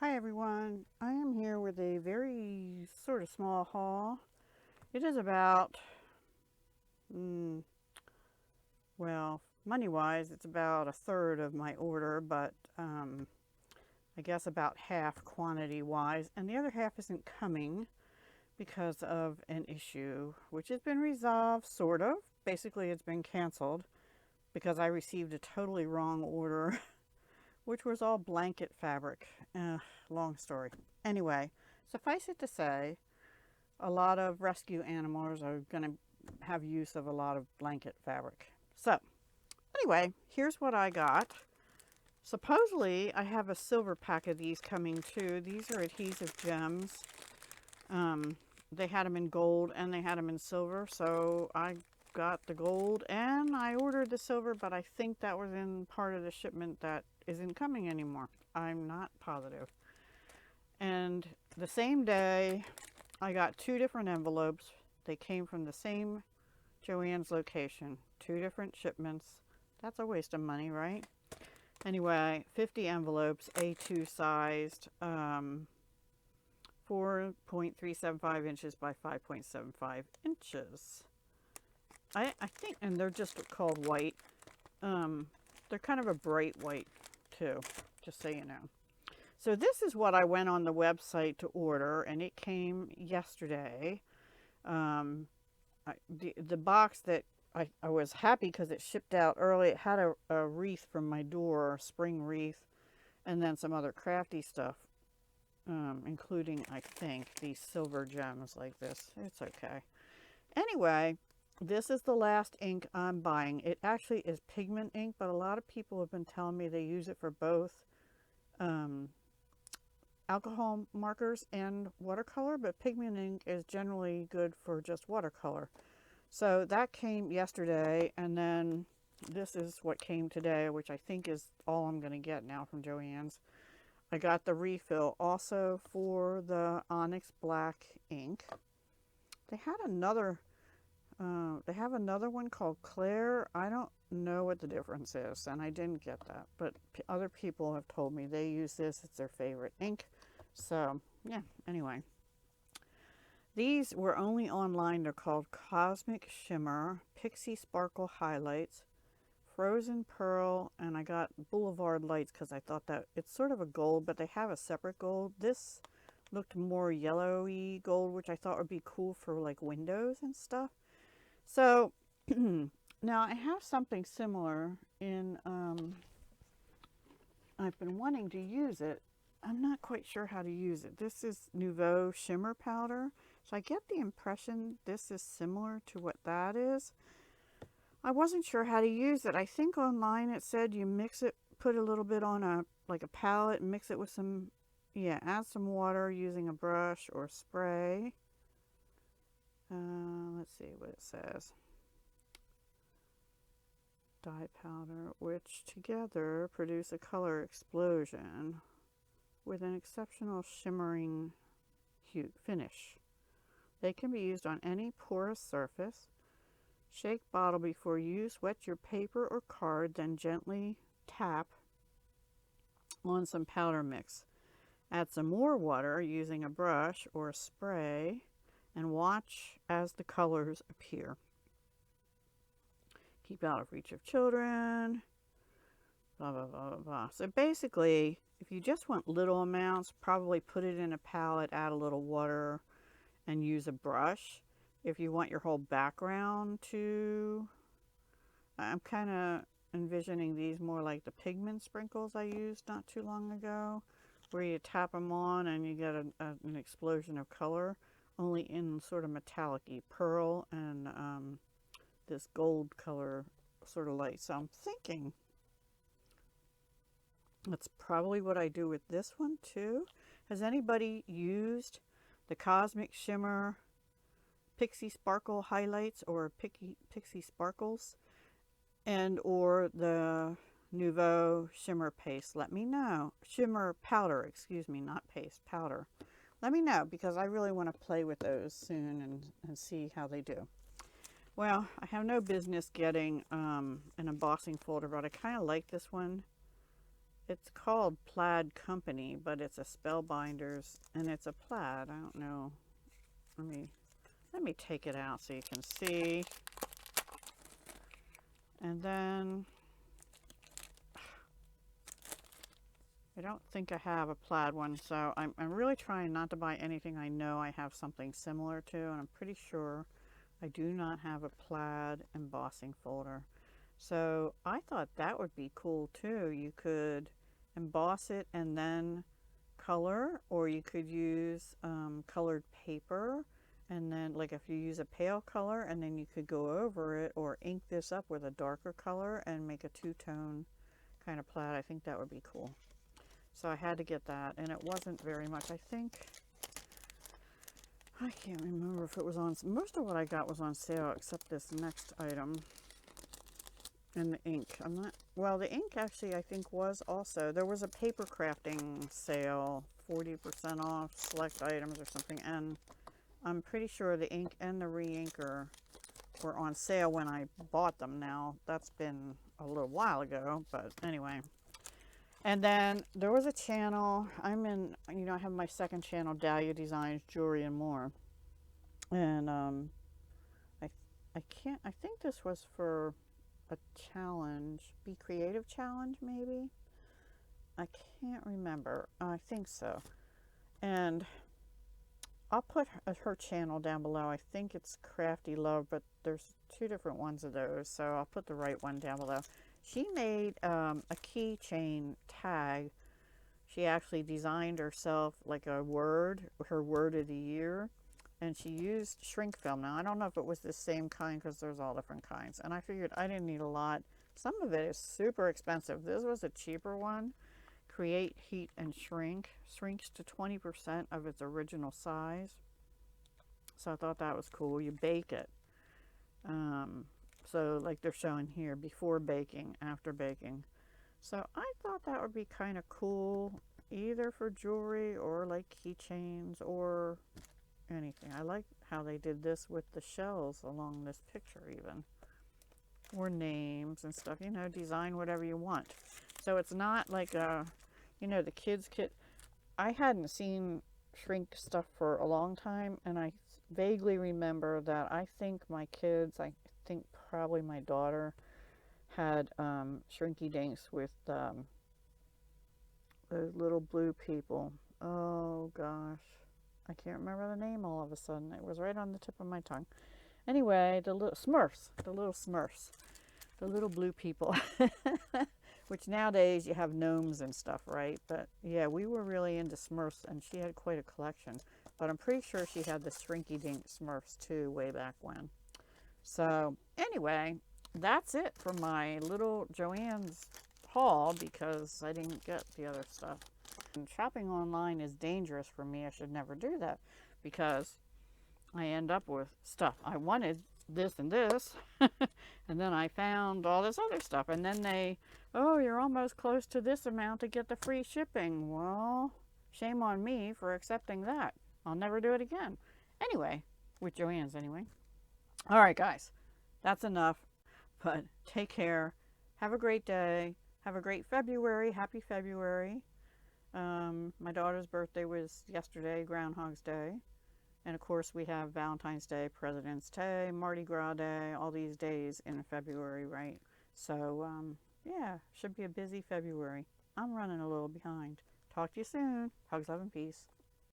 Hi everyone, I am here with a very sort of small haul. It is about, well, money-wise, it's about a third of my order, but I guess about half quantity-wise, and the other half isn't coming because of an issue, which has been resolved, sort of. Basically, it's been canceled because I received a totally wrong order, which was all blanket fabric. Long story. Anyway, suffice it to say, a lot of rescue animals are going to have use of a lot of blanket fabric. So, anyway, here's what I got. Supposedly, I have a silver pack of these coming too. These are adhesive gems. They had them in gold and they had them in silver, so I got the gold and I ordered the silver, but I think that was in part of the shipment that isn't coming anymore. I'm not positive. And the same day, I got two different envelopes. They came from the same JoAnn's location. Two different shipments. That's a waste of money, right? Anyway, 50 envelopes, A2 sized, 4.375 inches by 5.75 inches. I think, and they're just called white. They're kind of a bright white too, just so you know. So this is what I went on the website to order, and it came yesterday. The box that I was happy because it shipped out early. It had a wreath from my door, a spring wreath, and then some other crafty stuff, including, I think, these silver gems like this. It's okay. Anyway, this is the last ink I'm buying. It actually is pigment ink, but a lot of people have been telling me they use it for both alcohol markers and watercolor, but pigment ink is generally good for just watercolor. So that came yesterday, and then this is what came today, which I think is all I'm going to get now from JoAnn's. I got the refill also for the Onyx Black ink. They had another, they have another one called Claire. I don't know what the difference is, and I didn't get that, but other people have told me they use this. It's their favorite ink. So, yeah, anyway. These were only online. They're called Cosmic Shimmer, Pixie Sparkle Highlights, Frozen Pearl, and I got Boulevard Lights because I thought that it's sort of a gold, but they have a separate gold. This looked more yellowy gold, which I thought would be cool for like windows and stuff. So, now I have something similar in, I've been wanting to use it. I'm not quite sure how to use it. This is Nouveau Shimmer Powder. So I get the impression this is similar to what that is. I wasn't sure how to use it. I think online it said you mix it, put a little bit on a palette, and mix it with some, add some water using a brush or spray. Let's see what it says. Dye powder, which together produce a color explosion with an exceptional shimmering hue finish. They can be used on any porous surface. Shake bottle before use. Wet your paper or card, then gently tap on some powder mix. Add some more water using a brush or spray and watch as the colors appear. Keep out of reach of children. Blah, blah, blah, blah, blah. So basically, if you just want little amounts, probably put it in a palette, add a little water, and use a brush. If you want your whole background to, I'm kind of envisioning these more like the pigment sprinkles I used not too long ago, where you tap them on and you get an explosion of color, only in sort of metallic-y pearl and this gold color sort of light. So I'm thinking that's probably what I do with this one too. Has anybody used the Cosmic Shimmer Pixie Sparkle Highlights or Pixie Sparkles and or the Nouveau Shimmer Paste? Let me know. Shimmer Powder, excuse me, not paste, powder. Let me know because I really want to play with those soon and see how they do. Well, I have no business getting an embossing folder, but I kind of like this one. It's called Plaid Company, but it's a Spellbinders, and it's a plaid. I don't know. Let me take it out so you can see. And then I don't think I have a plaid one, so I'm really trying not to buy anything I know I have something similar to, and I'm pretty sure I do not have a plaid embossing folder. So I thought that would be cool too. You could emboss it and then color, or you could use colored paper, and then like if you use a pale color and then you could go over it or ink this up with a darker color and make a two-tone kind of plaid. I think that would be cool. So I had to get that, and it wasn't very much. I think, I can't remember if it was on, most of what I got was on sale except this next item. And the ink, well, the ink actually I think was also, there was a paper crafting sale, 40% off select items or something, and I'm pretty sure the ink and the re-inker were on sale when I bought them. Now, that's been a little while ago, but anyway. And then there was a channel, I'm in, you know, I have my second channel, Dahlia Designs, Jewelry and More. And I think this was for a challenge, Be Creative challenge maybe? I can't remember. I think so. And I'll put her channel down below. I think it's Crafty Love, but there's two different ones of those, so I'll put the right one down below. She made a keychain tag. She actually designed herself like a word, her word of the year, and she used shrink film. Now, I don't know if it was the same kind because there's all different kinds, and I figured I didn't need a lot. Some of it is super expensive. This was a cheaper one. Create, Heat, and Shrink. Shrinks to 20% of its original size. So I thought that was cool. You bake it. So like they're showing here, before baking, after baking. So I thought that would be kind of cool, either for jewelry or like keychains or anything. I like how they did this with the shells along this picture even. Or names and stuff, you know, design whatever you want. So it's not like a, you know, the kids kit. I hadn't seen shrink stuff for a long time, and I vaguely remember that I think my kids, I think probably my daughter, had shrinky dinks with those little blue people. Oh gosh, I can't remember the name all of a sudden. It was right on the tip of my tongue. Anyway, the little Smurfs, the little blue people. Which nowadays you have gnomes and stuff, right? But yeah, we were really into Smurfs, and she had quite a collection. But I'm pretty sure she had the Shrinky Dink Smurfs too, way back when. So anyway, that's it for my little JoAnn's haul, because I didn't get the other stuff. And shopping online is dangerous for me. I should never do that, because I end up with stuff. I wanted this and this, and then I found all this other stuff, and then they, oh, you're almost close to this amount to get the free shipping. Well, shame on me for accepting that. I'll never do it again. Anyway, with JoAnn's anyway. All right, guys, that's enough, but take care. Have a great day. Have a great February. Happy February. My daughter's birthday was yesterday, Groundhog's Day. And of course, we have Valentine's Day, President's Day, Mardi Gras Day, all these days in February, right? So, yeah, should be a busy February. I'm running a little behind. Talk to you soon. Hugs, love, and peace.